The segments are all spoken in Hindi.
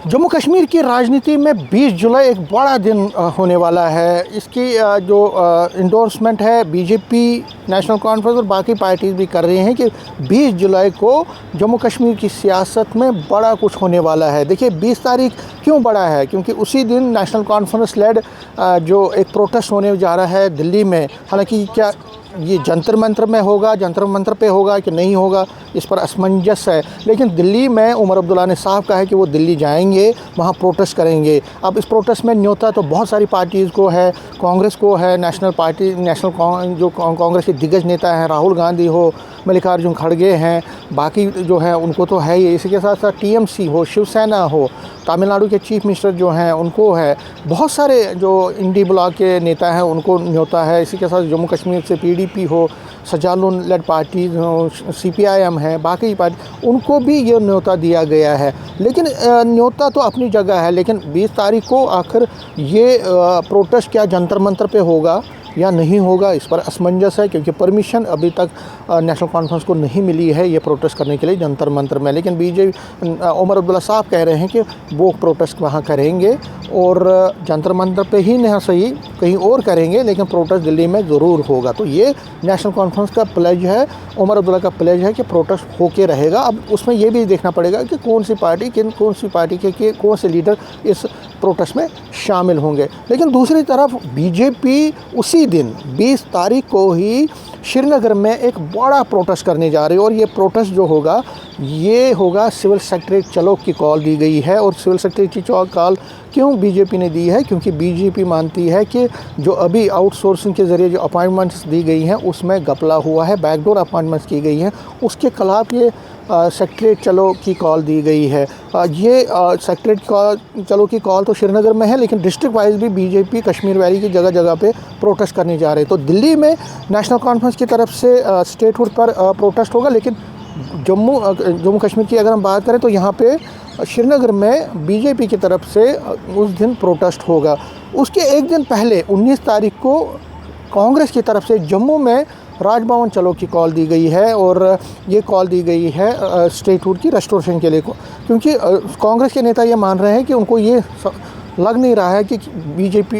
जम्मू कश्मीर की राजनीति में 20 जुलाई एक बड़ा दिन होने वाला है। इसकी जो इंडोर्समेंट है बीजेपी, नेशनल कॉन्फ्रेंस और बाकी पार्टीज भी कर रही हैं कि 20 जुलाई को जम्मू कश्मीर की सियासत में बड़ा कुछ होने वाला है। देखिए 20 तारीख क्यों बड़ा है, क्योंकि उसी दिन नेशनल कॉन्फ्रेंस लेड जो एक प्रोटेस्ट होने जा रहा है दिल्ली में। हालांकि क्या ये जंतर मंतर में होगा, जंतर मंतर पे होगा कि नहीं होगा, इस पर असमंजस है। लेकिन दिल्ली में उमर अब्दुल्ला ने साफ कहा है कि वो दिल्ली जाएंगे, वहाँ प्रोटेस्ट करेंगे। अब इस प्रोटेस्ट में न्योता तो बहुत सारी पार्टीज़ को है, कांग्रेस को है, नेशनल पार्टी जो कांग्रेस के दिग्गज नेता हैं, राहुल गांधी हो, मल्लिकार्जुन खड़गे हैं, बाकी जो है उनको तो है ही। इसी के साथ साथ टीएमसी हो, शिवसेना हो, तमिलनाडु के चीफ मिनिस्टर जो हैं उनको है, बहुत सारे जो इंडी ब्लॉक के नेता हैं उनको न्योता है। इसी के साथ जम्मू कश्मीर से पीडीपी हो, सजालुन लेड पार्टीज हो, सीपीआईएम है, बाकी पार्टी, उनको भी ये न्योता दिया गया है। लेकिन न्योता तो अपनी जगह है, लेकिन 20 तारीख को आखिर ये प्रोटेस्ट क्या जंतर मंतर पे होगा या नहीं होगा, इस पर असमंजस है, क्योंकि परमिशन अभी तक नेशनल कॉन्फ्रेंस को नहीं मिली है ये प्रोटेस्ट करने के लिए जंतर मंतर में। लेकिन बीजेपी उमर अब्दुल्ला साहब कह रहे हैं कि वो प्रोटेस्ट वहाँ करेंगे और जंतर मंतर पे ही नहीं सही कहीं और करेंगे, लेकिन प्रोटेस्ट दिल्ली में ज़रूर होगा। तो ये नेशनल कॉन्फ्रेंस का प्लेज है, उमर अब्दुल्ला का प्लेज है कि प्रोटेस्ट होके रहेगा। अब उसमें ये भी देखना पड़ेगा कि कौन सी पार्टी के कौन से लीडर इस प्रोटेस्ट में शामिल होंगे। लेकिन दूसरी तरफ बीजेपी उसी दिन 20 तारीख को ही श्रीनगर में एक बड़ा प्रोटेस्ट करने जा रही है। और ये प्रोटेस्ट जो होगा ये होगा सिविल सेक्रेटरी चलो की कॉल दी गई है। और सिविल सेक्रेटरी की कॉल क्यों बीजेपी ने दी है, क्योंकि बीजेपी मानती है कि जो अभी आउटसोर्सिंग के ज़रिए जो अपॉइंटमेंट्स दी गई हैं उसमें घपला हुआ है, बैकडोर अपॉइंटमेंट्स की गई हैं, उसके खिलाफ ये सेक्रेटरी चलो की कॉल दी गई है। ये सेक्रेटरी चलो की कॉल तो श्रीनगर में है, लेकिन डिस्ट्रिक्ट वाइज भी बीजेपी कश्मीर वैली की जगह जगह पे प्रोटेस्ट करने जा रहे हैं। तो दिल्ली में नेशनल कॉन्फ्रेंस की तरफ से स्टेटहुड पर प्रोटेस्ट होगा, लेकिन जम्मू कश्मीर की अगर हम बात करें तो यहाँ पे श्रीनगर में बीजेपी की तरफ से उस दिन प्रोटेस्ट होगा। उसके एक दिन पहले 19 तारीख को कांग्रेस की तरफ से जम्मू में राजभवन चलो की कॉल दी गई है। और ये कॉल दी गई है स्टेटहुड की रेस्टोरेशन के लिए, क्योंकि कांग्रेस के नेता ये मान रहे हैं कि उनको ये लग नहीं रहा है कि बीजेपी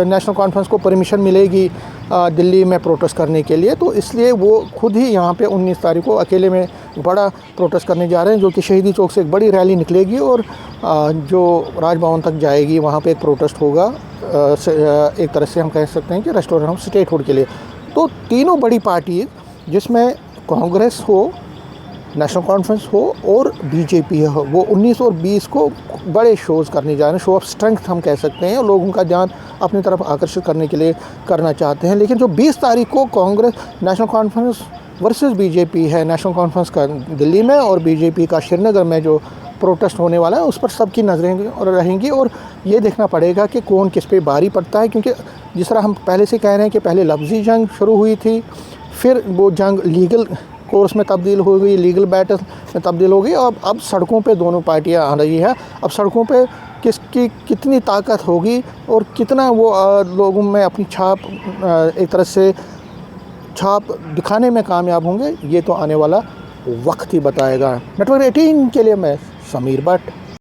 नेशनल कॉन्फ्रेंस को परमिशन मिलेगी दिल्ली में प्रोटेस्ट करने के लिए। तो इसलिए वो खुद ही यहाँ पे 19 तारीख को अकेले में बड़ा प्रोटेस्ट करने जा रहे हैं, जो कि शहीदी चौक से एक बड़ी रैली निकलेगी और जो राजभवन तक जाएगी। वहाँ पे एक प्रोटेस्ट होगा, एक तरह से हम कह सकते हैं कि रेस्टोरेंट स्टेटहुड के लिए। तो तीनों बड़ी पार्टी जिसमें कांग्रेस हो, नेशनल कॉन्फ्रेंस हो और बीजेपी हो, वो 19 और 20 को बड़े शोज़ करने जा रहे हैं। शो ऑफ स्ट्रेंथ हम कह सकते हैं, लोगों का ध्यान अपनी तरफ आकर्षित करने के लिए करना चाहते हैं। लेकिन जो 20 तारीख को Congress national conference versus BJP है, नेशनल कॉन्फ्रेंस का दिल्ली में और बीजेपी का श्रीनगर में जो प्रोटेस्ट होने वाला है, उस पर सबकी नज़रें रहेंगी। और ये देखना पड़ेगा कि कौन किस पे भारी पड़ता है, क्योंकि जिस तरह हम पहले से कह रहे हैं कि पहले लफ्ज़ी जंग शुरू हुई थी, फिर वो जंग लीगल कोर्स में तब्दील हो गई, लीगल बैटल में तब्दील हो गई, और अब सड़कों पे दोनों पार्टियां आ रही है। अब सड़कों पे किसकी कितनी ताकत होगी और कितना वो लोगों में अपनी छाप एक तरह से छाप दिखाने में कामयाब होंगे, ये तो आने वाला वक्त ही बताएगा। नेटवर्क 18 के लिए मैं समीर भट्ट।